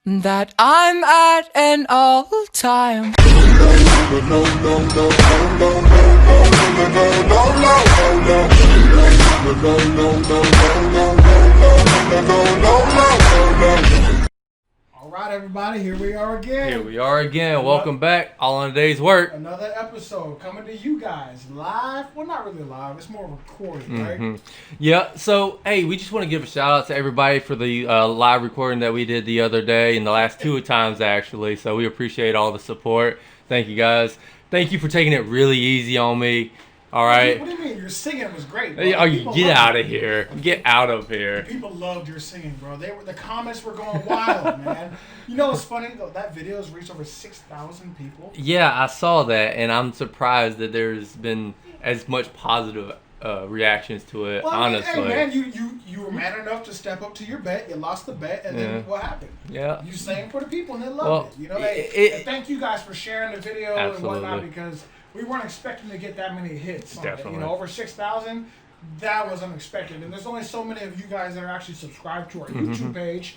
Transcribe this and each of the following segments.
that I'm at an all-time. All right, everybody, here we are again. Here we are again. Welcome back. All in a day's work. Another episode coming to you guys live. Well, not really live. It's more recorded, right? Yeah. So, hey, we just want to give a shout out to everybody for the live recording that we did the other day and the last two times, actually. So we appreciate all the support. Thank you, guys. Thank you for taking it really easy on me. All right. What do you mean? Your singing was great, bro. Oh, you get out of here. Get out of here. People loved your singing, bro. The comments were going wild, man. You know what's funny though? That video has reached over 6,000 people. Yeah, I saw that, and I'm surprised that there's been as much positive reactions to it. Well, I mean, honestly, hey, man, you were man enough to step up to your bet. You lost the bet, and then what happened? Yeah. You sang for the people, and they loved it. You know, and thank you guys for sharing the video and whatnot, because we weren't expecting to get that many hits. Definitely. You know, over 6,000. That was unexpected, and there's only so many of you guys that are actually subscribed to our YouTube page.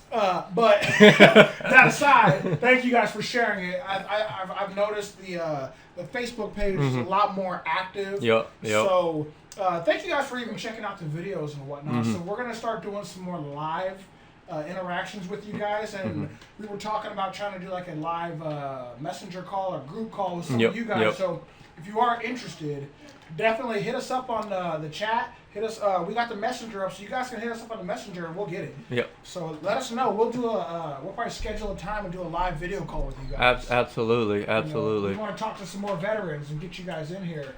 But that aside, thank you guys for sharing it. I've noticed the Facebook page is a lot more active. Yep. So thank you guys for even checking out the videos and whatnot. So we're gonna start doing some more live interactions with you guys, and we were talking about trying to do like a live messenger call or group call with some of you guys. So if you are interested, definitely hit us up on the chat. Hit us. We got the messenger up, so you guys can hit us up on the messenger, and we'll get it. Yep. So let us know. We'll do we'll probably schedule a time and do a live video call with you guys. Absolutely. You know, we want to talk to some more veterans and get you guys in here.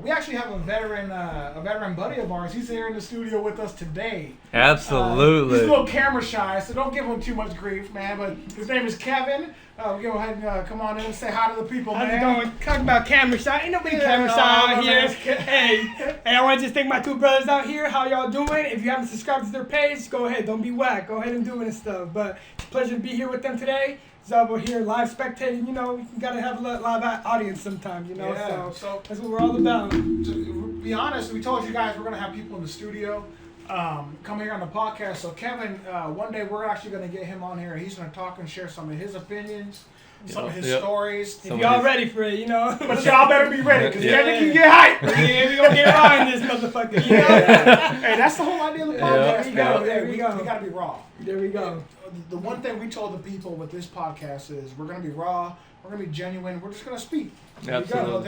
We actually have a veteran buddy of ours. He's here in the studio with us today. Absolutely. He's a little camera shy, so don't give him too much grief, man. But his name is Kevin. We'll go ahead and come on in and say hi to the people, How's man. it going? Talking about camera shy. Ain't nobody camera shy out here. Hey, I want to just thank my two brothers out here. How y'all doing? If you haven't subscribed to their page, go ahead. Don't be whack. Go ahead and do it and stuff. But it's a pleasure to be here with them today. So we're here live spectating. You know, you gotta have a live audience sometimes. You know, so that's what we're all about. To be honest, we told you guys we're gonna have people in the studio come here on the podcast. So Kevin, one day we're actually gonna get him on here. He's gonna talk and share some of his opinions, some of his stories. If y'all ready for it, you know. But y'all better be ready, because Kevin can get hype. Yeah, we gonna get raw in this motherfucker. You know? Hey, that's the whole idea of the podcast. There we go. We gotta be raw. There we go. The one thing we told the people with this podcast is we're gonna be raw. We're gonna be genuine. We're just gonna speak. Absolutely.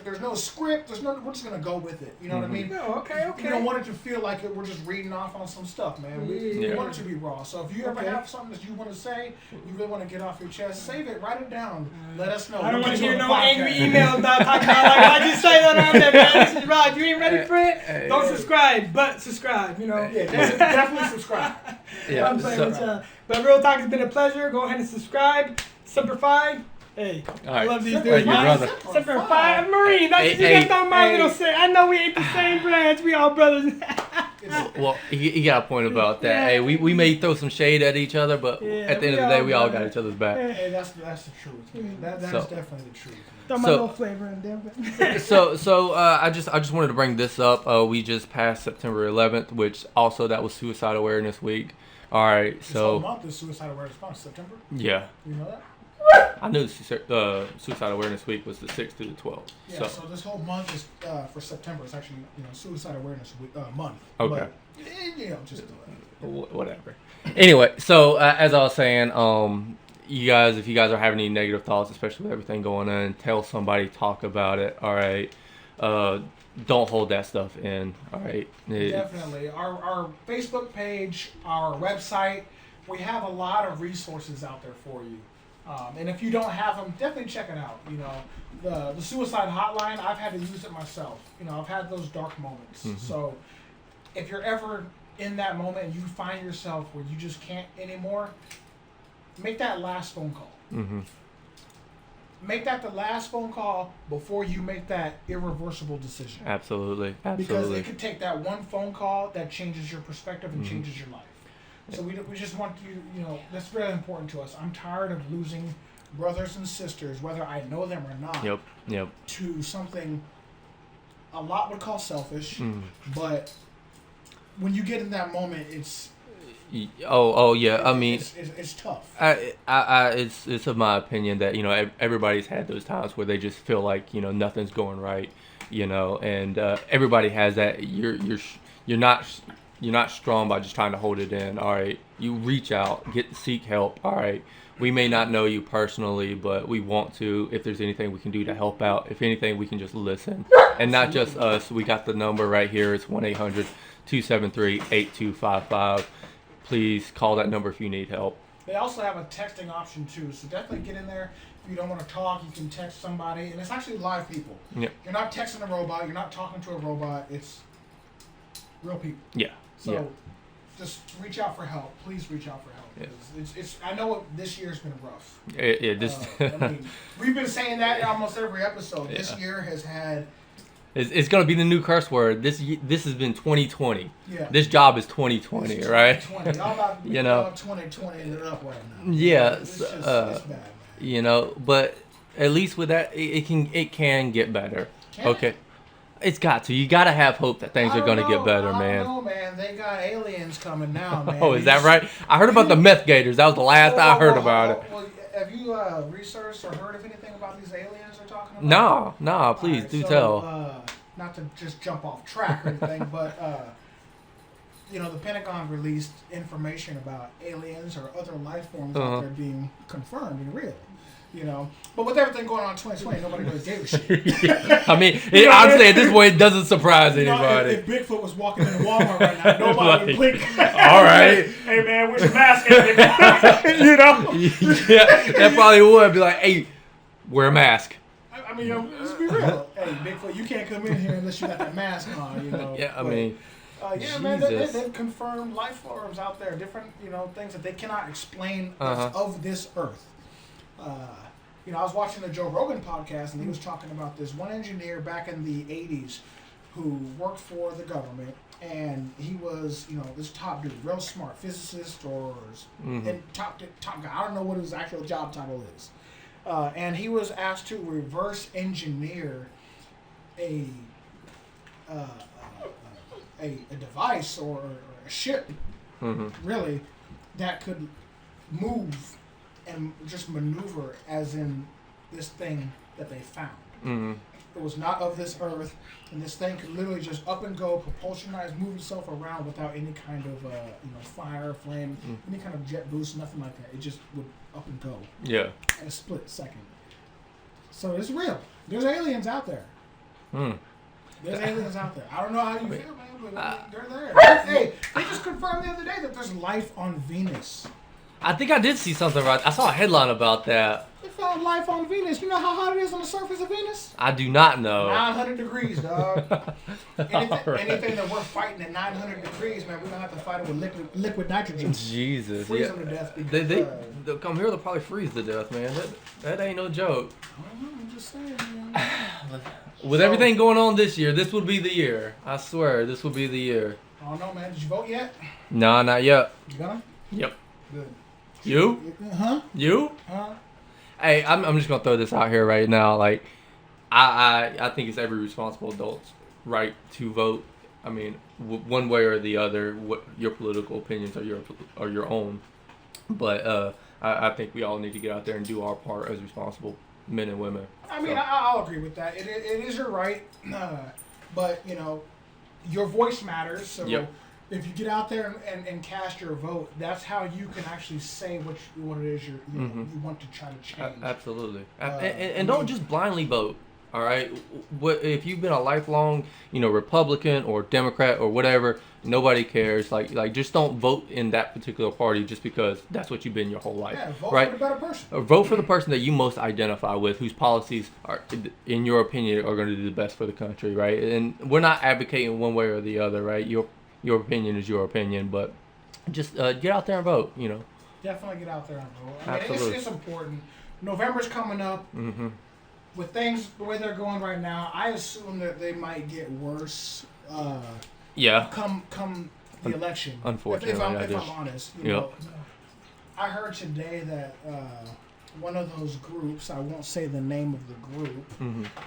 There's no script. We're just gonna go with it. You know what I mean? Oh, okay. We don't want it to feel like we're just reading off on some stuff, man. We want it to be raw. So if you ever have something that you want to say, you really want to get off your chest, save it, write it down, let us know. I don't want to hear no angry emails about talking about like I just say that on there, man. This is raw. If you ain't ready for it, don't subscribe. But subscribe, you know. Yeah, definitely subscribe. Yeah. I'm playing with y'all. But Real Talk has been a pleasure. Go ahead and subscribe. Semper Fi. Hey, I love these dudes, man. Semper Fi. Marine. That's you guys know my little say. I know we ain't the same branch. We all brothers. Well, you got a point about that. Yeah. Hey, we may throw some shade at each other, but at the end of the day, we all got each other's back. Hey, that's the truth, man. That is definitely the truth. Throw my little flavor in there. But So I just wanted to bring this up. We just passed September 11th, which also that was Suicide Awareness Week. All right, This whole month is Suicide Awareness Month, September. Yeah. You know that? I knew Suicide Awareness Week was the 6th through the 12th. Yeah, so this whole month is for September. It's actually Suicide Awareness Month. Okay. But, just whatever. Anyway, so as I was saying, you guys, if you guys are having any negative thoughts, especially with everything going on, tell somebody, talk about it. All right. Don't hold that stuff in. All right. Definitely. Our Facebook page, our website, we have a lot of resources out there for you. And if you don't have them, definitely check it out. You know, the suicide hotline, I've had to use it myself. You know, I've had those dark moments. So if you're ever in that moment and you find yourself where you just can't anymore, make that last phone call. Make that the last phone call before you make that irreversible decision. Absolutely. Because it could take that one phone call that changes your perspective and changes your life. So we just want you know, that's very important to us. I'm tired of losing brothers and sisters, whether I know them or not, to something a lot would call selfish. But when you get in that moment, it's Oh yeah. I mean, it's tough. it's of my opinion that everybody's had those times where they just feel like nothing's going right, and everybody has that. You're not strong by just trying to hold it in. All right, you reach out, seek help. All right, we may not know you personally, but we want to. If there's anything we can do to help out, if anything, we can just listen, and not just us. We got the number right here. It's 1-800-273-8255. Please call that number if you need help. They also have a texting option too, so definitely get in there. If you don't want to talk, you can text somebody, and it's actually live people. Yeah. You're not texting a robot. You're not talking to a robot. It's real people. Yeah. So just reach out for help. Please reach out for help. Yeah. It's I know this year's been rough. I mean, we've been saying that in almost every episode. Yeah. This year has had. It's going to be the new curse word. This has been 2020. Yeah. This job is 2020, right? 2020. Y'all about 2020 and it up right now. Yeah. It's bad, man. But at least with that, it can get better. Okay. It's got to. You got to have hope that things are going to get better, man. I don't know, man. They got aliens coming now, man. Oh, is that right? I heard about the meth gators. That was the last I heard about it. Well, have you researched or heard of anything about these aliens they're talking about? No. Please do tell. Not to just jump off track or anything, but the Pentagon released information about aliens or other life forms out there being confirmed and real. But with everything going on in 2020, nobody really gave a shit. I mean, honestly, at this point, it doesn't surprise anybody. If Bigfoot was walking into Walmart right now, nobody would blink. All right. Hey, man, where's your mask? Yeah, that probably would be like, hey, wear a mask. I mean, let's be real. Hey, Bigfoot, you can't come in here unless you got that mask on, Yeah, I mean. Man, they've confirmed life forms out there, different, things that they cannot explain of this earth. I was watching the Joe Rogan podcast, and he was talking about this one engineer back in the 80s who worked for the government, and he was, this top dude, real smart physicist and top guy. I don't know what his actual job title is. And he was asked to reverse engineer a device or a ship, really, that could move and just maneuver as in this thing that they found. It was not of this earth, and this thing could literally just up and go, propulsionize, move itself around without any kind of fire, flame, any kind of jet boost, nothing like that. It just would up and go. Yeah. In a split second. So it's real. There's aliens out there. There's aliens out there. I don't know how you feel, man, but they're there. Hey, they just confirmed the other day that there's life on Venus. I think I did see something about. I saw a headline about that. They found life on Venus. You know how hot it is on the surface of Venus? I do not know. 900 degrees, dog. Anything that we're fighting at 900 degrees, man, we're gonna have to fight it with liquid nitrogen. Jesus, freeze them to death. They'll come here. They'll probably freeze to death, man. That ain't no joke. I'm just saying, man. With everything going on this year, this would be the year. I swear, this would be the year. I don't know, man. Did you vote yet? No, not yet. You gonna? Yep. Good. You? Huh? You? Huh? Hey, I'm just gonna throw this out here right now. Like, I think it's every responsible adult's right to vote. I mean, one way or the other, what your political opinions are your own. But I think we all need to get out there and do our part as responsible men and women. I mean, I'll agree with that. It is your right, but your voice matters. So if you get out there and cast your vote, that's how you can actually say what it is you want to try to change. Absolutely, and don't just blindly vote. All right, if you've been a lifelong, Republican or Democrat or whatever, nobody cares. Like just don't vote in that particular party just because that's what you've been your whole life. Yeah, vote right? for the better person. Or vote for the person that you most identify with, whose policies are, in your opinion, are going to do the best for the country, right? And we're not advocating one way or the other, right? Your opinion is your opinion, but just get out there and vote. Definitely get out there and vote. I mean, Absolutely. it's important. November's coming up. With things the way they're going right now, I assume that they might get worse. Come the election. Unfortunately, if I'm honest, I heard today that one of those groups, I won't say the name of the group,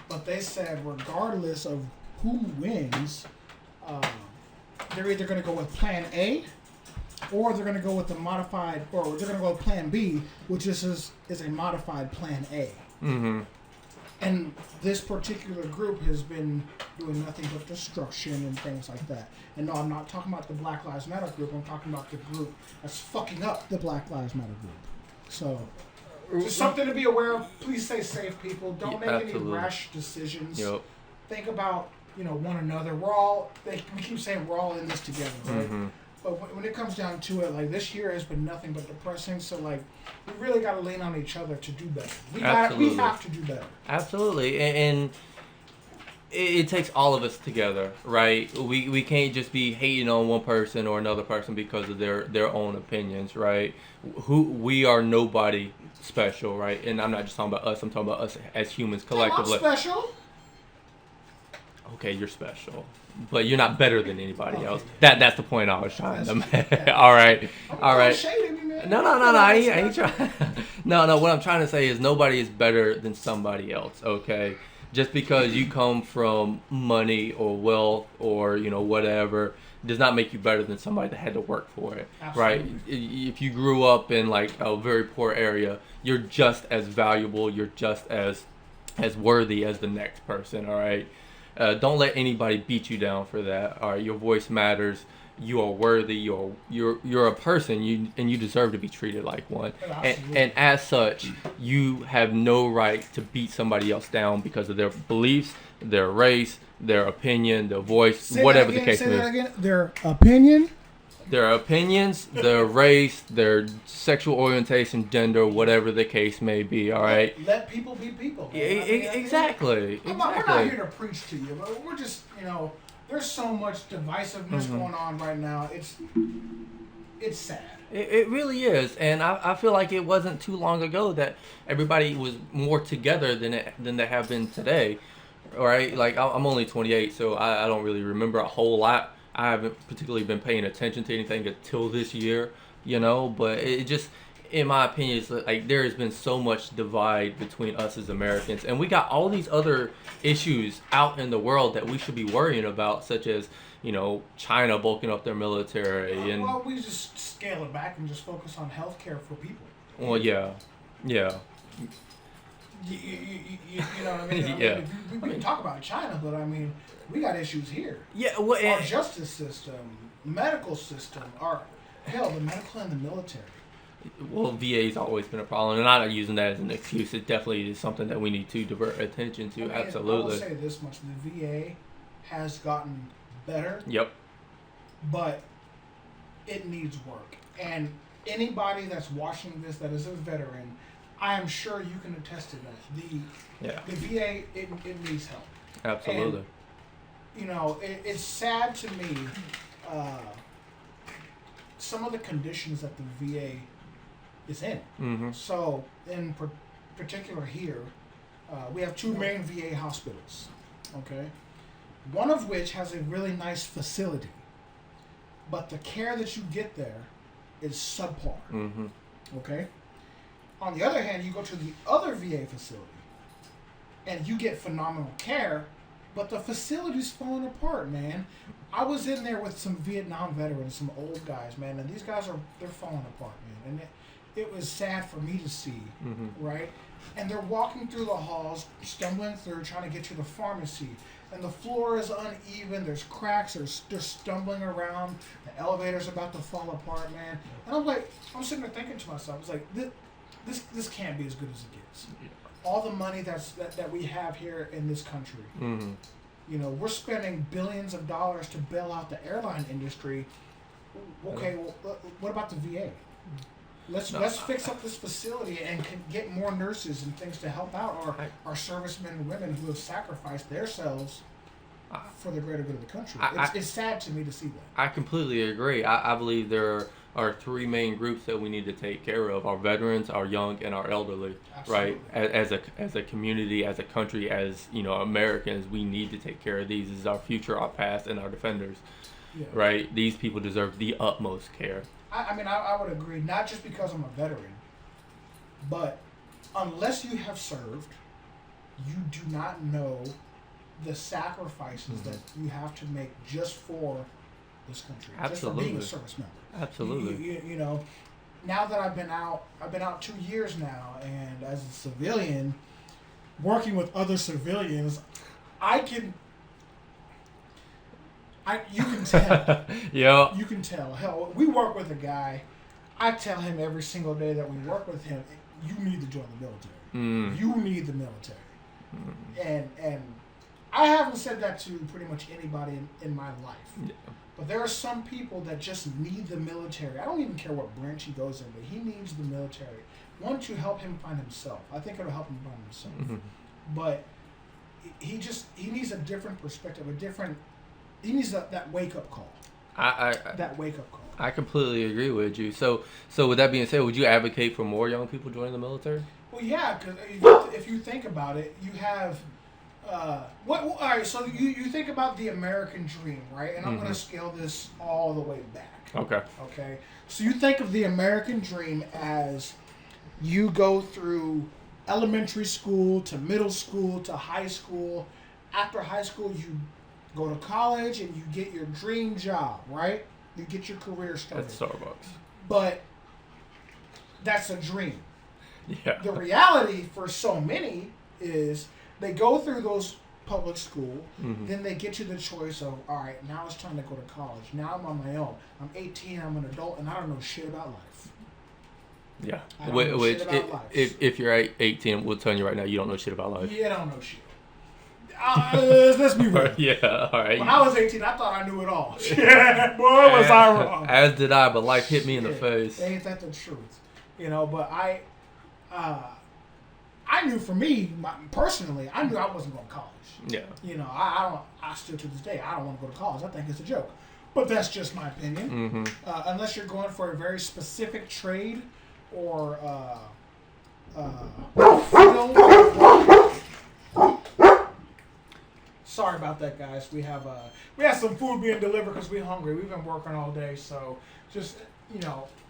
but they said regardless of who wins, they're either going to go with Plan A or they're going to go with the modified, or they're going to go with Plan B, which is a modified Plan A. Mm-hmm. And this particular group has been doing nothing but destruction and things like that. And no, I'm not talking about the Black Lives Matter group. I'm talking about the group that's fucking up the Black Lives Matter group. So, just something to be aware of. Please stay safe, people. Don't make any rash decisions. Yep. Think about, one another. We keep saying we're all in this together, right? Mm-hmm. But when it comes down to it, like, this year has been nothing but depressing. So, like, we really got to lean on each other to do better. We have to do better. Absolutely. And it takes all of us together, right? We can't just be hating on one person or another person because of their own opinions, right? We are nobody special, right? And I'm not just talking about us. I'm talking about us as humans collectively. I'm special. Okay, you're special, but you're not better than anybody else. That's the point I was trying to make. All right. No, I ain't trying. No, what I'm trying to say is nobody is better than somebody else, okay? Just because you come from money or wealth or, whatever, does not make you better than somebody that had to work for it, Absolutely. right? If you grew up in, like, a very poor area, you're just as valuable, you're just as worthy as the next person, all right? Don't let anybody beat you down for that. All right, your voice matters. You are worthy. You're a person. And you deserve to be treated like one. And as such, you have no right to beat somebody else down because of their beliefs, their race, their opinion, their voice, whatever the case may be. Say that again. Their opinion. Their opinions, their race, their sexual orientation, gender, whatever the case may be, all right? Let people be people. Exactly. We're not here to preach to you, but we're just, there's so much divisiveness going on right now. It's sad. It really is, and I feel like it wasn't too long ago that everybody was more together than they have been today, all right? Like, I'm only 28, so I don't really remember a whole lot. I haven't particularly been paying attention to anything until this year, but it just, in my opinion, it's like there has been so much divide between us as Americans, and we got all these other issues out in the world that we should be worrying about, such as, China bulking up their military. And well, we just scale it back and just focus on healthcare for people. Well, yeah. You know what I mean? Yeah. We can talk about China, but we got issues here. Yeah, well, our justice system, medical system, the medical and the military. Well, VA's always been a problem, and I'm not using that as an excuse. It definitely is something that we need to divert attention to. Absolutely. I will say this much: the VA has gotten better. Yep. But it needs work, and anybody that's watching this that is a veteran, I am sure you can attest to that. The VA it needs help. Absolutely. And, it's sad to me, some of the conditions that the VA is in. Mm-hmm. So, in particular here, we have two main VA hospitals, okay? One of which has a really nice facility, but the care that you get there is subpar, okay? On the other hand, you go to the other VA facility, and you get phenomenal care, but the facility's falling apart, man. I was in there with some Vietnam veterans, some old guys, man, and these guys they're falling apart, man. And it was sad for me to see, right? And they're walking through the halls, stumbling through, trying to get to the pharmacy. And the floor is uneven, there's cracks, they're stumbling around, the elevator's about to fall apart, man. And I'm sitting there thinking to myself, I was like, this can't be as good as it gets. Yeah. All the money that we have here in this country, we're spending billions of dollars to bail out the airline industry. Okay, well, what about the VA? Let's fix up this facility and get more nurses and things to help out our servicemen and women who have sacrificed themselves for the greater good of the country. It's sad to me to see that. I completely agree. I believe there are three main groups that we need to take care of: our veterans, our young, and our elderly. Absolutely. Right? As a community, as a country, as Americans, we need to take care of these. This is our future, our past, and our defenders. Yeah. Right? These people deserve the utmost care. I would agree, not just because I'm a veteran, but unless you have served, you do not know the sacrifices that you have to make just for this country. Absolutely. Just for being a service member. Absolutely. You know, now that I've been out 2 years now, and as a civilian, working with other civilians, you can tell. Yeah. You can tell. Hell, we work with a guy. I tell him every single day that we work with him, you need to join the military. You need the military. And I haven't said that to pretty much anybody in my life. Yeah. But there are some people that just need the military. I don't even care what branch he goes in, but he needs the military. One, to help him find himself. I think it'll help him find himself. But he needs a different perspective, he needs that wake-up call. That wake-up call. I completely agree with you. So with that being said, would you advocate for more young people joining the military? Well, yeah, because if you think about it, you have all right. So you think about the American dream, right? And I'm going to scale this all the way back. Okay. Okay. So you think of the American dream as you go through elementary school to middle school to high school. After high school, you go to college and you get your dream job, right? You get your career started. At Starbucks. But that's a dream. Yeah. The reality for so many is they go through those public school, then they get you the choice of, all right, now it's time to go to college. Now I'm on my own. I'm 18, I'm an adult, and I don't know shit about life. Yeah. I don't know Which shit about life. if you're 18, we'll tell you right now, you don't know shit about life. You don't know shit. Let's be real. Yeah, all right. When I was 18, I thought I knew it all. Boy, was I wrong. As did I, but life hit me in the face. Ain't that the truth? You know, but I knew for me, personally, I knew I wasn't going to college. Yeah. You know, I still to this day, I don't want to go to college. I think it's a joke. But that's just my opinion. Unless you're going for a very specific trade or sorry about that, guys. We have some food being delivered because we're hungry. We've been working all day, so just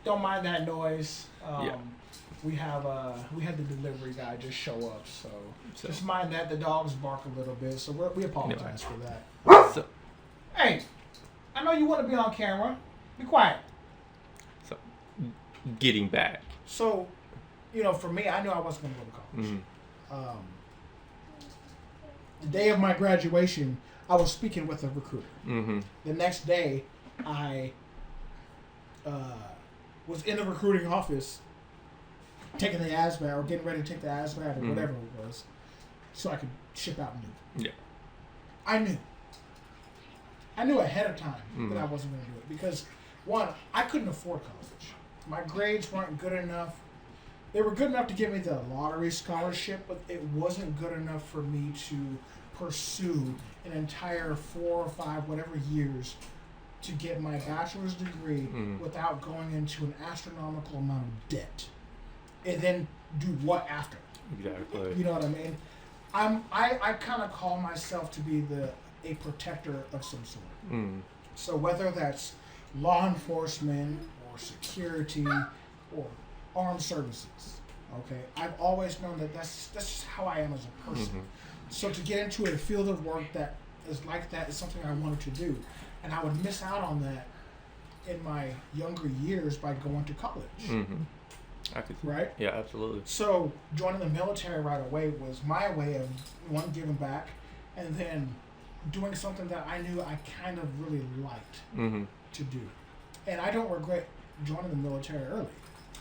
don't mind that noise. Yeah. We had the delivery guy just show up, so just mind that. The dogs bark a little bit, so we apologize for that. So, Hey, I know you want to be on camera. Be quiet. so getting back. So, for me, I knew I wasn't going to go to college. The day of my graduation, I was speaking with a recruiter. The next day, I was in the recruiting office taking the ASVAB or getting ready to take the ASVAB or whatever it was so I could ship out new. Yeah. I knew ahead of time that I wasn't going to do it because, one, I couldn't afford college. My grades weren't good enough. They were good enough to give me the lottery scholarship, but it wasn't good enough for me to pursue an entire 4 or 5, whatever years to get my bachelor's degree without going into an astronomical amount of debt. And then do what after? Exactly. You know what I mean? I kind of call myself to be a protector of some sort. So whether that's law enforcement or security or armed services, okay, I've always known that that's just how I am as a person. So to get into a field of work that is like that is something I wanted to do, and I would miss out on that in my younger years by going to college. I could see. Right? Yeah, absolutely. So joining the military right away was my way of, one, giving back, and then doing something that I knew I kind of really liked to do. And I don't regret joining the military early.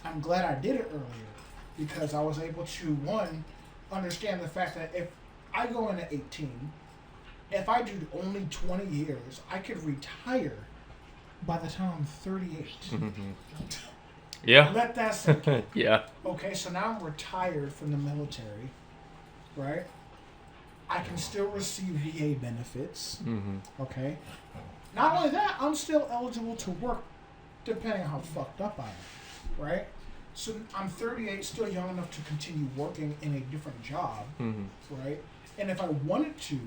I'm glad I did it earlier because I was able to, one, understand the fact that if I go in at 18, if I do only 20 years, I could retire by the time I'm 38. Yeah. Let that sink in. Yeah. Okay, so now I'm retired from the military, right? I can still receive VA benefits. Okay. Not only that, I'm still eligible to work, depending on how fucked up I am, right? So I'm 38, still young enough to continue working in a different job, right? And if I wanted to,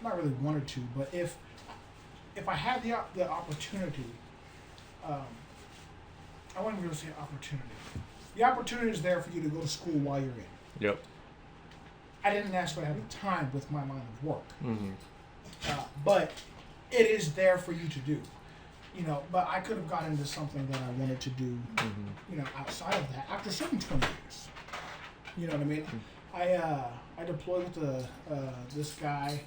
not really wanted to, but if I had the opportunity, I wouldn't really say opportunity. The opportunity is there for you to go to school while you're in. Yep. I didn't necessarily have the time with my line of work, but it is there for you to do. you know, but I could have gotten into something that I wanted to do, you know, outside of that after certain 20 years. You know what I mean? I deployed with this guy.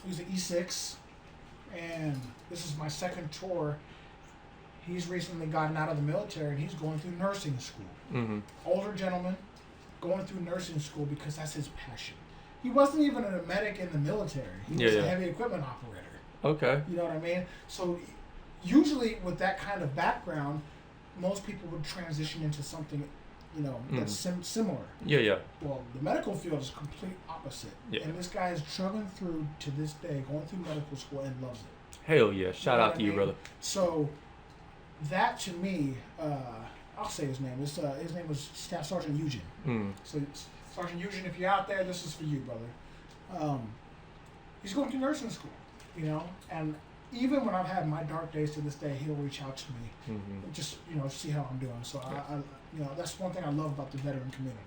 He's an E6, and this is my second tour. He's recently gotten out of the military, and he's going through nursing school. Older gentleman going through nursing school because that's his passion. He wasn't even a medic in the military. He was a heavy equipment operator. Okay. You know what I mean? So usually with that kind of background, most people would transition into something, you know, that's similar. Yeah. Well, the medical field is complete opposite. Yeah. And this guy is chugging through to this day, going through medical school and loves it. Hell yeah. Shout know out what to I you, mean? brother. So that to me, I'll say his name. His name was Staff Sergeant Eugene. So Sergeant Eugene, if you're out there, this is for you, brother. He's going through nursing school, you know, and even when I've had my dark days to this day, he'll reach out to me, just, you know, see how I'm doing. So I you know, that's one thing I love about the veteran community.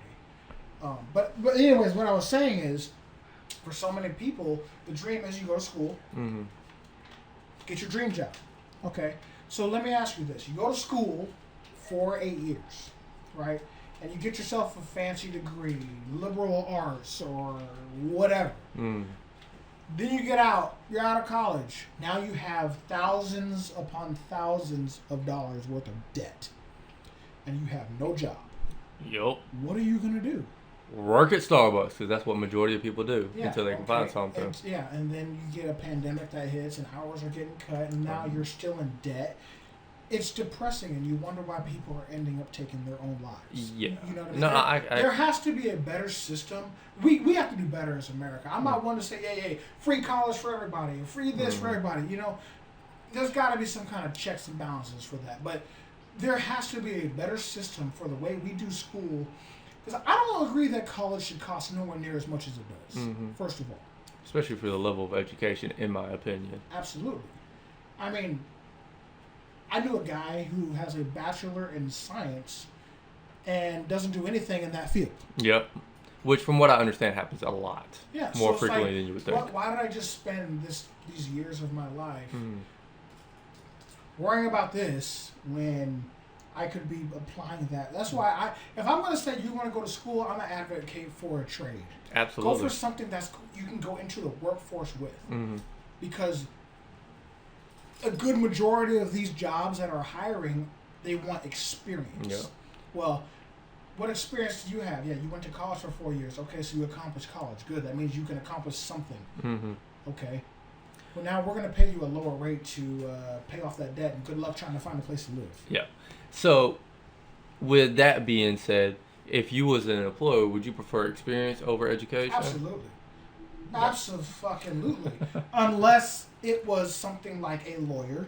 But anyways, what I was saying is, for so many people, the dream is you go to school, get your dream job. Okay, so let me ask you this: you go to school for 8 years, right? And you get yourself a fancy degree, liberal arts or whatever. Then you get out, you're out of college. Now you have thousands upon thousands of dollars worth of debt. And you have no job. Yup. What are you going to do? Work at Starbucks, because that's what majority of people do until they can find something. And then you get a pandemic that hits and hours are getting cut and now you're still in debt. It's depressing, and you wonder why people are ending up taking their own lives. Yeah. You know what I mean? No, there has to be a better system. We have to do better as America. I'm not one to say, hey, free college for everybody, and free this for everybody. You know, there's got to be some kind of checks and balances for that. But there has to be a better system for the way we do school. Because I don't agree that college should cost nowhere near as much as it does, first of all. Especially for the level of education, in my opinion. Absolutely. I mean, I knew a guy who has a bachelor in science and doesn't do anything in that field. Yep. Which, from what I understand, happens a lot. Yeah, more so frequently than you would think. Why did I just spend these years of my life worrying about this when I could be applying that? That's why if I'm going to say you want to go to school, I'm going to advocate for a trade. Absolutely. Go for something that's you can go into the workforce with. Because a good majority of these jobs that are hiring, they want experience. Yeah. Well, what experience do you have? Yeah, you went to college for 4 years. Okay, so you accomplished college. Good. That means you can accomplish something. Okay. Well, now we're going to pay you a lower rate to pay off that debt, and good luck trying to find a place to live. Yeah. So, with that being said, if you was an employer, would you prefer experience over education? Absolutely. Absolutely. Unless it was something like a lawyer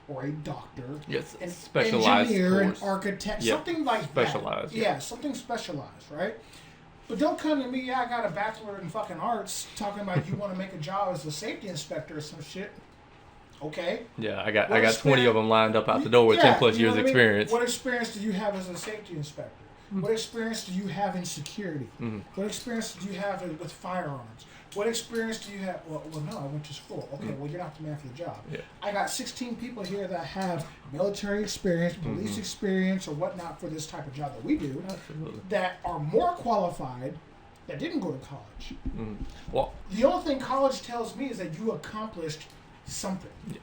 or a doctor, yes, an specialized engineer, course. an architect, Yep. something like Specialized, that. yeah. Yeah, something specialized, right? But don't come to me, I got a bachelor in fucking arts, talking about you want to make a job as a safety inspector or some shit. Okay. Yeah, I got 20 of them lined up out the door with 10 plus years experience. What experience do you have as a safety inspector? What experience do you have in security? What experience do you have with firearms? What experience do you have? Well, no, I went to school. Okay, well, you're not the man for the job. Yeah. I got 16 people here that have military experience, police experience, or whatnot for this type of job that we do. Absolutely. That are more qualified that didn't go to college. Well, the only thing college tells me is that you accomplished something. Yeah.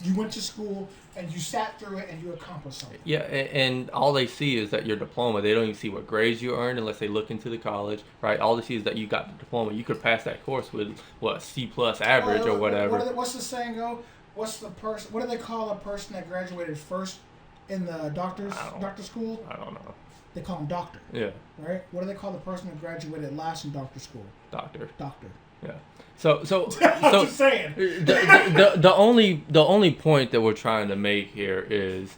You went to school and you sat through it and you accomplished something. Yeah, and all they see is that your diploma. They don't even see what grades you earned unless they look into the to right? All they see is that you got the diploma. You could pass that course with, what, C+ average or whatever. What's the saying go? What's the person? What do they call a person that graduated first in the doctor school? I don't know. They call them doctor. Yeah. Right? What do they call the person that graduated last in doctor school? Doctor. Yeah. So I'm just saying. The only point that we're trying to make here is,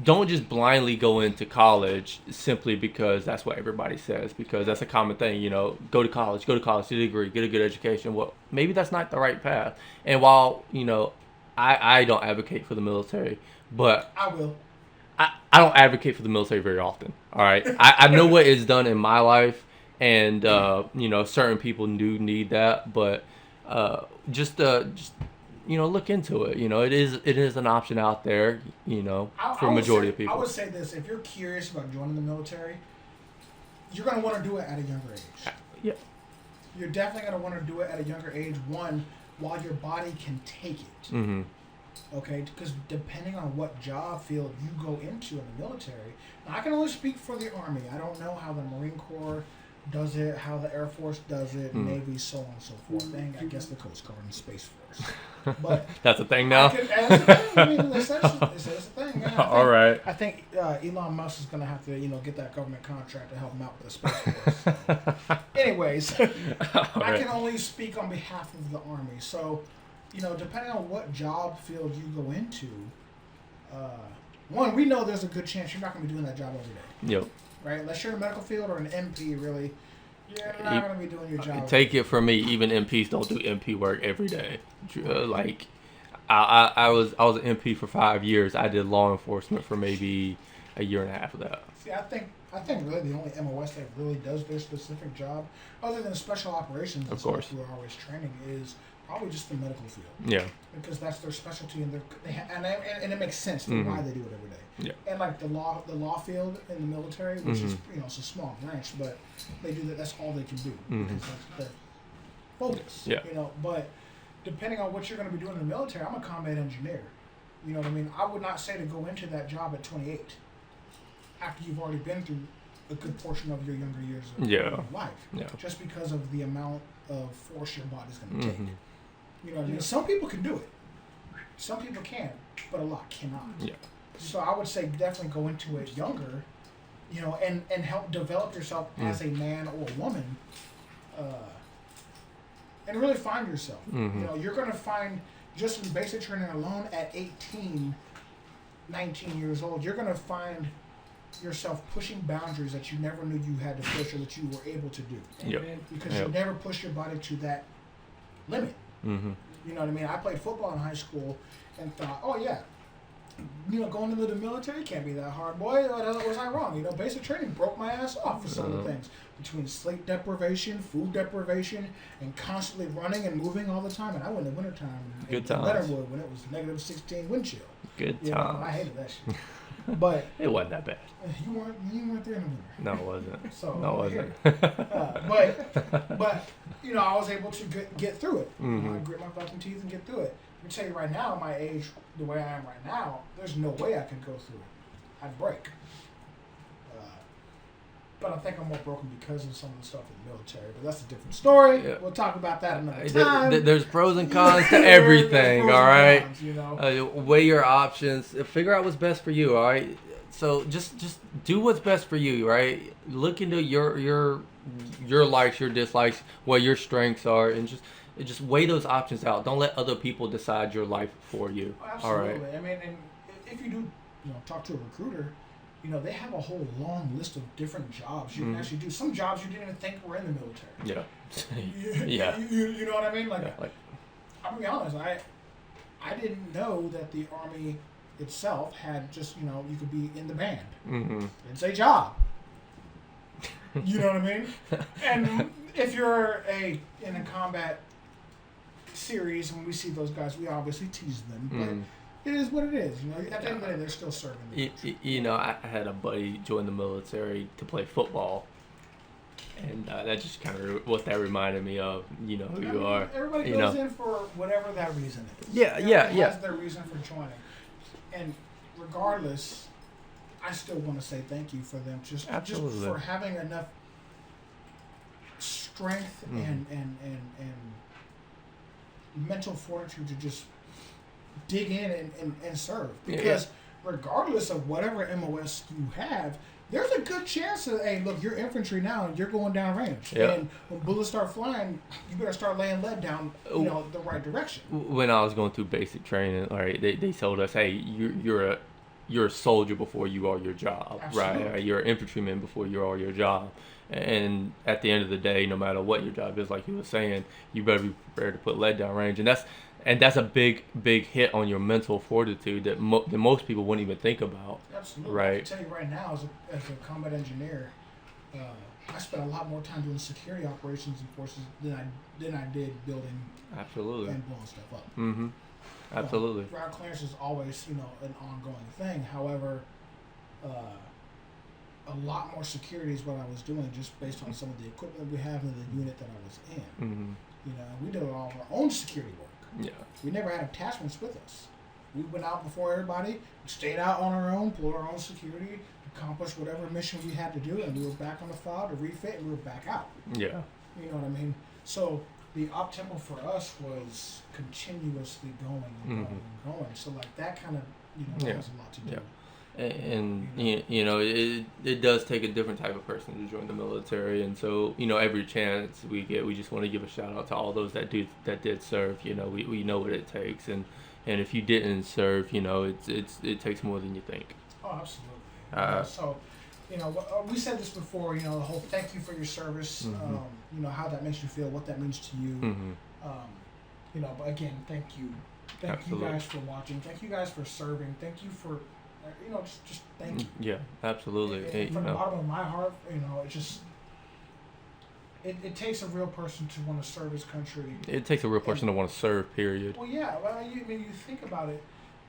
don't just blindly go into college simply because that's what everybody says, because that's a common thing, go to college, get a degree, get a good education. Well, maybe that's not the right path. And while, I don't advocate for the military, but I will. I don't advocate for the military very often. All right. I know what is done in my life. And, certain people do need that, but just look into it. It is an option out there. For a would majority say- of people. I would say this: if you're curious about joining the military, you're going to want to do it at a younger age. Yeah. You're definitely going to want to do it at a younger age. One, while your body can take it. Mm-hmm. Okay, because depending on what job field you go into in the military, now I can only speak for the Army. I don't know how the Marine Corps does it, how the Air Force does it, Navy, so on and so forth. And I guess the Coast Guard and the Space Force. But That's a thing now. they said it's a thing. Yeah, All right. I think Elon Musk is going to have to, get that government contract to help him out with the Space Force. Anyways, I can only speak on behalf of the Army. So, depending on what job field you go into, one, we know there's a good chance you're not going to be doing that job every day. Yep. Right? Unless you're in the medical field or an MP, really, you're not going to be doing your job. Take it from me, even MPs don't do MP work every day. Like, I was an MP for 5 years. I did law enforcement for maybe a year and a half of that. See, I think really the only MOS that really does their specific job, other than special operations, Of course, who are always training, is probably just the medical field. Yeah. Because that's their specialty, and and it makes sense for why they do it every day. Yeah. And like the law field in the military, which is it's a small branch, but they do that. That's all they can do because that's their focus. Yeah. But depending on what you're going to be doing in the military, I'm a combat engineer. You know what I mean? I would not say to go into that job at 28 after you've already been through a good portion of your younger years of life. Yeah. Just because of the amount of force your body's going to take. You know what I mean? Some people can do it. Some people can, but a lot cannot. Yeah. So I would say definitely go into it younger, and help develop yourself as a man or a woman, and really find yourself. You're going to find, just in basic training alone, at 18, 19 years old, you're going to find yourself pushing boundaries that you never knew you had to push or that you were able to do. Yep. Because you never push your body to that limit. Mm-hmm. You know what I mean? I played football in high school and thought, oh yeah, going into the military can't be that hard, boy. Was I wrong? Basic training broke my ass off for some of the things. Between sleep deprivation, food deprivation, and constantly running and moving all the time. And I went in the wintertime in Letterwood when it was negative 16 wind chill. Good times. I hated that shit. But it wasn't that bad. You weren't there in the winter. No, it wasn't. So no, it wasn't. But I was able to get through it. Mm-hmm. I grit my fucking teeth and get through it. Let me tell you right now, my age, the way I am right now, there's no way I could go through it. I'd break. But I think I'm more broken because of some of the stuff in the military. But that's a different story. Yeah. We'll talk about that another time. There's pros and cons to everything, all right? Cons, weigh your options. Figure out what's best for you, all right? So just do what's best for you, right? Look into your likes, your dislikes, what your strengths are, and just weigh those options out. Don't let other people decide your life for you. Absolutely. All right? I mean, and if you do, talk to a recruiter, they have a whole long list of different jobs you can actually do. Some jobs you didn't even think were in the military. Yeah. Yeah. You know what I mean? Like, Yeah, I'm gonna be honest. I didn't know that the Army itself had just you could be in the band. Mm-hmm. It's a job. You know what I mean? And if you're in a combat series, when we see those guys, we obviously tease them, but it is what it is. At the end of the day, they're still serving. I had a buddy join the military to play football, and that just kind of what that reminded me of. Who you are. Everybody goes in for whatever that reason is. Yeah. Has their reason for joining, and regardless, I still want to say thank you for them just for having enough strength and mental fortitude to just dig in and serve. Because regardless of whatever MOS you have, there's a good chance that, hey, look, you're infantry now and you're going down range. Yep. And when bullets start flying, you better start laying lead down, the right direction. When I was going through basic training, they told us, hey, you're a soldier before you are your job. Absolutely. Right? You're an infantryman before you are your job. And at the end of the day, no matter what your job is, like you were saying, you better be prepared to put lead down range. And that's a big hit on your mental fortitude that most people wouldn't even think about. Absolutely. Right. I can tell you right now, as a combat engineer, I spent a lot more time doing security operations and forces than I did building Absolutely. and blowing stuff up. Mm-hmm. Absolutely. Route clearance is always, an ongoing thing. However, a lot more security is what I was doing just based on some of the equipment we have in the unit that I was in. Mm-hmm. We did all of our own security work. Yeah. We never had attachments with us. We went out before everybody, stayed out on our own, pulled our own security, accomplished whatever mission we had to do, and we were back on the file to refit, and we were back out. Yeah. You know what I mean? So the op tempo for us was continuously going and going and going. So like that kind of, that has a lot to do. Yeah. And it does take a different type of person to join the military, and so every chance we get, we just want to give a shout out to all those that did serve. We know what it takes, and if you didn't serve, it takes more than you think. Oh, absolutely. So, we said this before. The whole thank you for your service. How that makes you feel, what that means to you. But again, thank you. Thank Absolutely. you guys for watching. Thank you guys for serving. Thank you for. Just thank you. Yeah, absolutely. From the bottom of my heart, it takes a real person to want to serve his country. It takes a real person to want to serve, period. Well, yeah. Well, you think about it.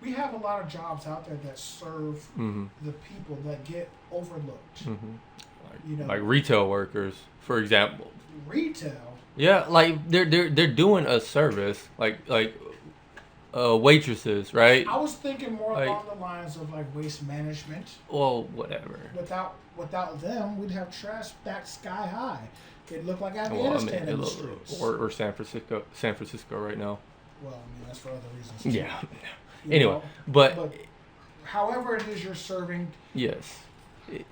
We have a lot of jobs out there that serve the people that get overlooked. Like retail workers, for example. Retail? Yeah, like they're doing a service, like waitresses, right? I was thinking more along the lines of like waste management. Well, whatever. Without them, we'd have trash stacked sky high. It'd look like Afghanistan in the streets. Or San Francisco right now. Well, that's for other reasons too. Yeah. Anyway, but however it is you're serving. Yes.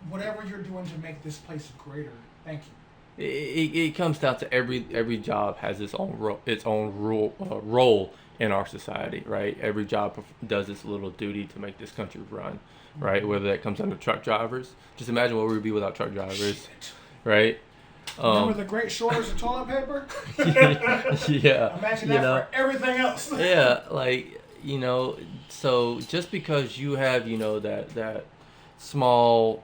Whatever you're doing to make this place greater. Thank you. It comes down to every job has its own role in our society, right? Every job does its little duty to make this country run, right? Whether that comes under truck drivers. Just imagine what we would be without truck drivers, right? Remember the great shortage of toilet paper? Yeah. Imagine that for everything else. Yeah, so just because you have, that small,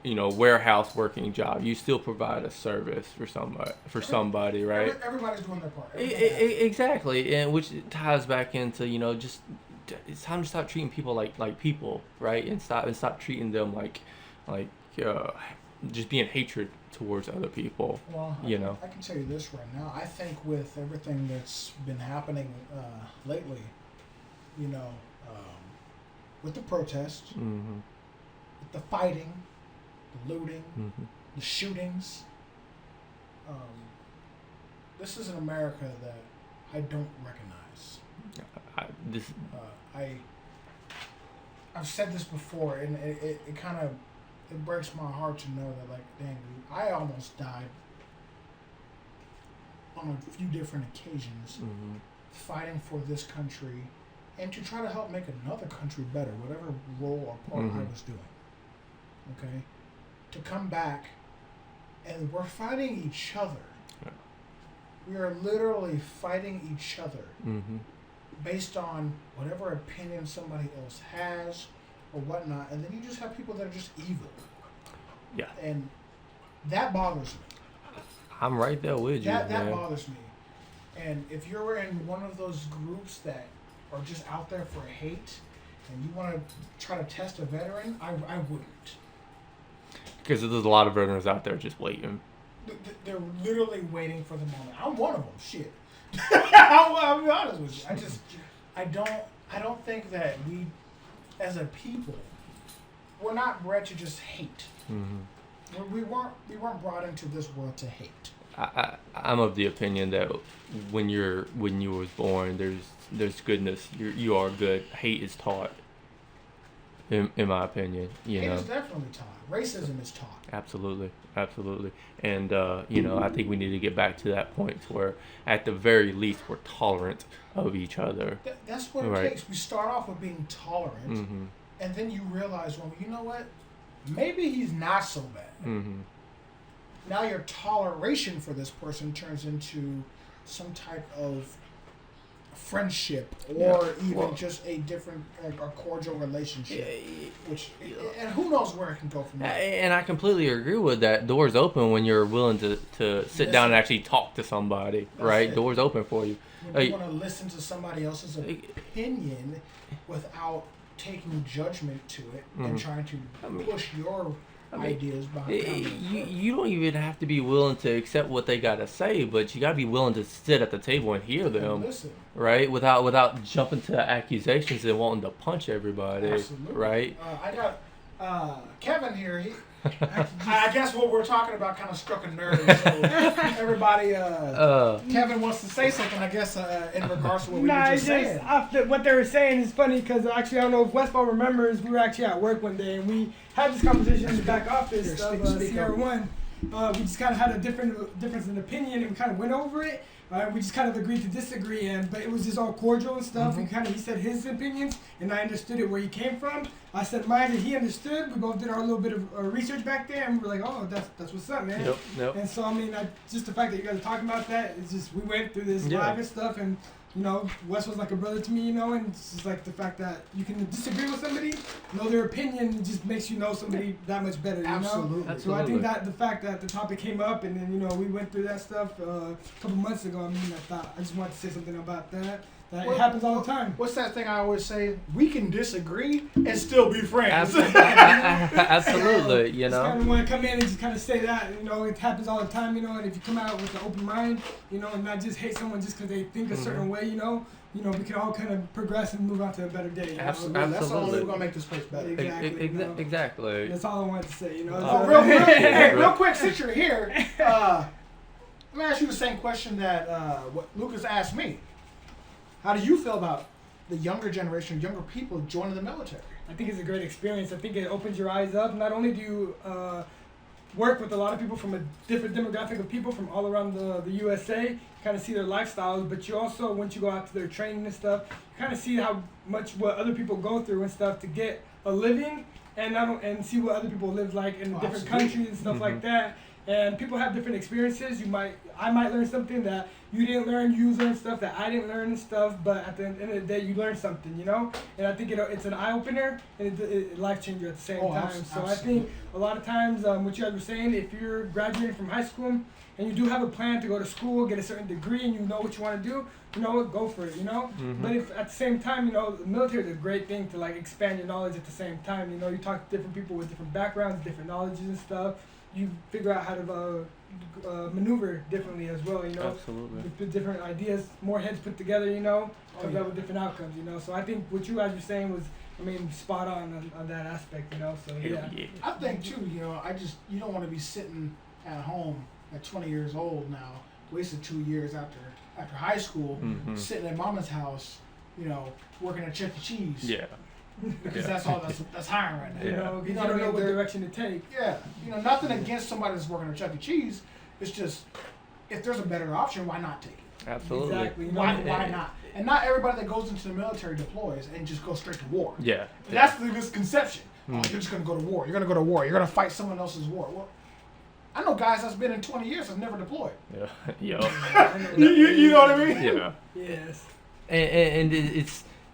warehouse working job, you still provide a service for somebody, right? Everybody's doing their part. Exactly, and which ties back into, just it's time to stop treating people like people, right? And stop treating them like just being hatred towards other people. Well, I can tell you this right now. I think with everything that's been happening lately, with the protests, with the fighting, the looting, the shootings, this is an America that I don't recognize. I've said this before, and it kind of breaks my heart to know that, like, dang, I almost died on a few different occasions fighting for this country and to try to help make another country better, whatever role or part I was doing. Okay? To come back, and we're fighting each other. Yeah. We are literally fighting each other based on whatever opinion somebody else has or whatnot, and then you just have people that are just evil. Yeah. And that bothers me. I'm right there with you. That bothers me. And if you're in one of those groups that are just out there for hate, and you want to try to test a veteran, I wouldn't. Because there's a lot of veterans out there just waiting. They're literally waiting for the moment. I'm one of them. Shit. I'll be honest with you. I don't think that we, as a people, we're not bred to just hate. We weren't brought into this world to hate. I'm of the opinion that when you was born, there's goodness. You are good. Hate is taught. In my opinion, hate is definitely taught. Racism is taught. Absolutely. And I think we need to get back to that point where, at the very least, we're tolerant of each other. That's what it takes. We start off with being tolerant, and then you realize, well, you know what? Maybe he's not so bad. Now your toleration for this person turns into some type of friendship or even well- just a different a cordial relationship. Which and who knows where it can go from there. And I completely agree with that. Doors open when you're willing to sit down and actually talk to somebody, right? it. Doors open for you. When you want to listen to somebody else's opinion without taking judgment to it and trying to push your ideas behind You don't even have to be willing to accept what they got to say, but you got to be willing to sit at the table and hear them, listen. right? Without jumping to accusations and wanting to punch everybody, Absolutely. right? I got Kevin here. I guess what we're talking about kind of struck a nerve. So everybody, Kevin wants to say something, I guess, in regards to what we were just saying. After what they were saying is funny because actually I don't know if Westfall remembers. We were actually at work one day and we had this conversation in the back office Here, of speak Sierra up. One. We just kind of had a difference in opinion and we kind of went over it. We just kind of agreed to disagree, but it was just all cordial and stuff. He said his opinions, and I understood it where he came from. I said mine, and he understood. We both did our little bit of research back there, and we were like, "Oh, that's what's up, man." Yep. And so I mean, just the fact that you guys are talking about that, it's just we went through this live and stuff, and Wes was like a brother to me, and it's just like the fact that you can disagree with somebody, know their opinion, just makes you know somebody that much better, you Absolutely. know? So I think that the fact that the topic came up and then, we went through that stuff a couple months ago, I just wanted to say something about that. It happens all the time. What's that thing I always say? We can disagree and still be friends. Absolutely, you Just kind know. of want to come in and just kind of say that, it happens all the time, and if you come out with an open mind, and not just hate someone just because they think a certain way, we can all kind of progress and move on to a better day. Absolutely. That's the only way we're going to make this place better. Exactly. Exactly. That's all I wanted to say, Real quick, since you're here, let me ask you the same question that what Lucas asked me. How do you feel about the younger generation, younger people joining the military? I think it's a great experience. I think it opens your eyes up. Not only do you work with a lot of people from a different demographic of people from all around the USA, kind of see their lifestyles, but you also, once you go out to their training and stuff, you kind of see how much what other people go through and stuff to get a living, and see what other people live like in different countries and stuff like that. And people have different experiences. I might learn something that you didn't learn. You learn stuff that I didn't learn and stuff. But at the end of the day, you learn something, And I think it's an eye opener and a life changer at the same time. So I think a lot of times, what you guys were saying, if you're graduating from high school and you do have a plan to go to school, get a certain degree, and you know what you want to do, go for it, But if at the same time, the military is a great thing to expand your knowledge at the same time. You talk to different people with different backgrounds, different knowledges and stuff. You figure out how to maneuver differently as well, Absolutely. With different ideas, more heads put together, comes out with different outcomes, So I think what you guys were saying was, spot on that aspect, So yeah. I think too, you don't want to be sitting at home at 20 years old now, wasted 2 years after high school, sitting at mama's house, working at Chuck E. Cheese. Yeah. Because that's hiring right now. You don't know what direction to take. Yeah, nothing against somebody that's working at Chuck E. Cheese. It's just if there's a better option, why not take it? Absolutely. Exactly. Why not? And not everybody that goes into the military deploys and just goes straight to war. Yeah. And that's the misconception. Oh, you're just gonna go to war. You're gonna go to war. You're gonna fight someone else's war. Well, I know guys that's been in 20 years that's never deployed. Yeah. You know what I mean? Yeah. Yes. And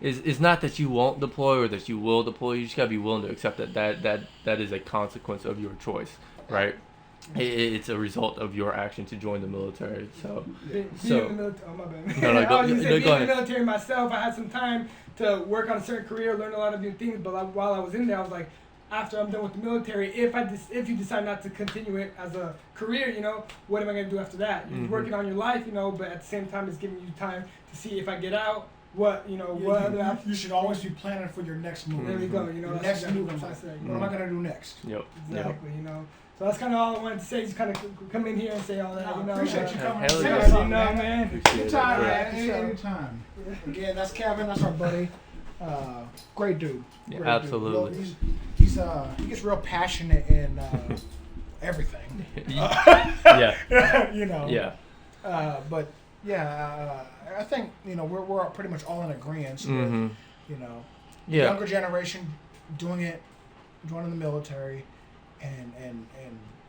it's not that you won't deploy or that you will deploy. You just gotta be willing to accept that is a consequence of your choice, right? It's a result of your action to join the military. So, being in the military, my bad. No, I was gonna say, being go in the ahead. military myself, I had some time to work on a certain career, learn a lot of new things. But while I was in there, I was like, after I'm done with the military, if you decide not to continue it as a career, what am I gonna do after that? You're working on your life, but at the same time, it's giving you time to see if I get out. You should always be planning for your next move. There we go. Your That's next exactly move. what I'm saying. What am I gonna do next? Yep. Exactly. So that's kind of all I wanted to say. Just kind of come in here and say all that. Appreciate you coming. Hell Say yeah. something, man. Anytime, Yeah. man. Anytime. Again, that's Kevin. That's our buddy. Great dude. Yeah, Great absolutely. Dude. He gets real passionate in everything. Yeah. Yeah. But yeah, I think we're pretty much all in agreement with the younger generation joining the military, and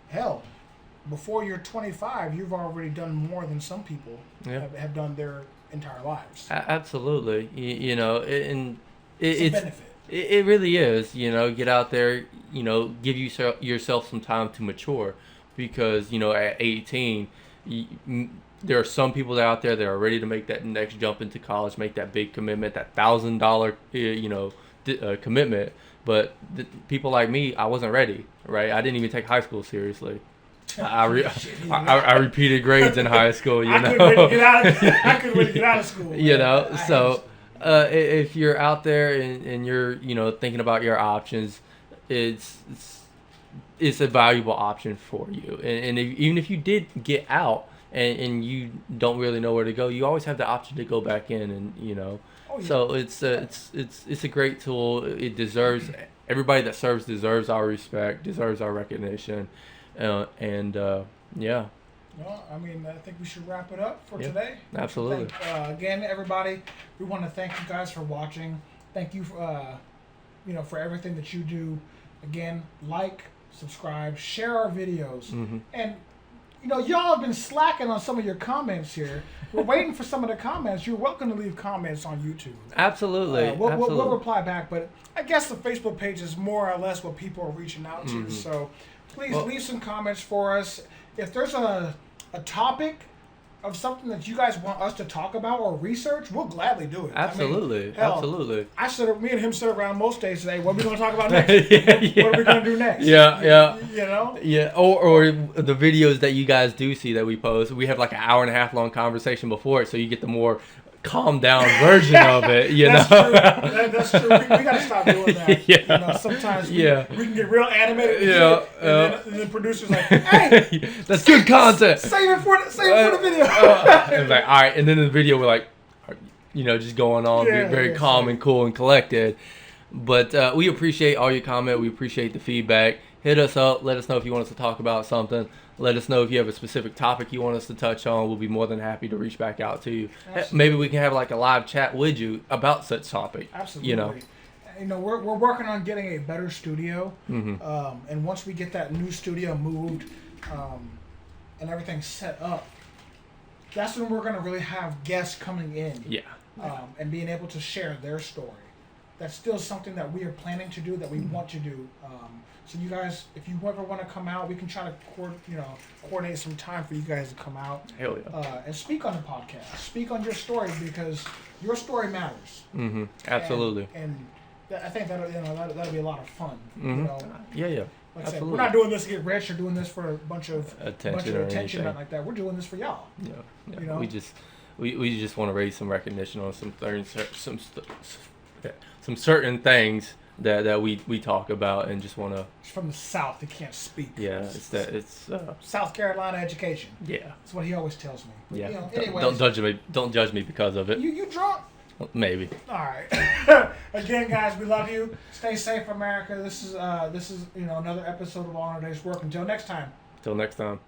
hell, before you're 25, you've already done more than some people have done their entire lives. Absolutely. You know, and It's a it's benefit. it really is. You know, get out there. You know, give yourself some time to mature, because you know at 18, there are some people out there that are ready to make that next jump into college, make that big commitment, that $1,000 commitment. But people like me, I wasn't ready. Right, I didn't even take high school seriously. I repeated grades in high school. You know, I couldn't wait to get out of school. You know, so if you're out there and you're thinking about your options, it's a valuable option for you. And even if you did get out and you don't really know where to go, you always have the option to go back in, and So it's a great tool. It deserves, everybody that serves deserves our respect, deserves our recognition, yeah. Well, I mean, I think we should wrap it up for today. Absolutely. Again, everybody, we want to thank you guys for watching. Thank you, for everything that you do. Again, like, subscribe, share our videos, and y'all have been slacking on some of your comments here. We're waiting for some of the comments. You're welcome to leave comments on YouTube. Absolutely. We'll reply back, but I guess the Facebook page is more or less what people are reaching out to. So please leave some comments for us. If there's a topic of something that you guys want us to talk about or research, we'll gladly do it. Absolutely. I mean, hell, Absolutely. Me and him sit around most days today. What are we going to talk about next? Yeah. What are we going to do next? Yeah. Yeah. Or the videos that you guys do see that we post, we have like an hour and a half long conversation before it, so you get the more calmed down version of it. That's true. That's true. We got to stop doing that. Yeah. Sometimes we can get real animated. Yeah. And then the producer's like, "Hey, that's good content. Save it for the video." It's like, all right, and then in the video we're like, just going on, being very calm and cool and collected. But we appreciate all your comment. We appreciate the feedback. Hit us up. Let us know if you want us to talk about something. Let us know if you have a specific topic you want us to touch on. We'll be more than happy to reach back out to you. Absolutely. Maybe we can have like a live chat with you about such topic. Absolutely. We're working on getting a better studio. And once we get that new studio moved and everything set up, that's when we're going to really have guests coming in. Yeah. And being able to share their story. That's still something that we are planning to do, that we want to do. So you guys, if you ever want to come out, we can try to coordinate some time for you guys to come out. Hell yeah. And speak on the podcast. Speak on your story, because your story matters. Absolutely. And I think that'll be a lot of fun. Yeah. Like I said, we're not doing this to get rich or doing this for a bunch of attention, anything like that. We're doing this for y'all. Yeah. We just want to raise some recognition on some certain things that we talk about, and just want to. He's from the South. He can't speak. Yeah, it's South Carolina education. Yeah, that's what he always tells me. But, yeah. Anyways, don't judge me. Don't judge me because of it. You drunk? Maybe. All right. Again, guys, we love you. Stay safe, America. This is another episode of All in a Day's Work. Until next time. Till next time.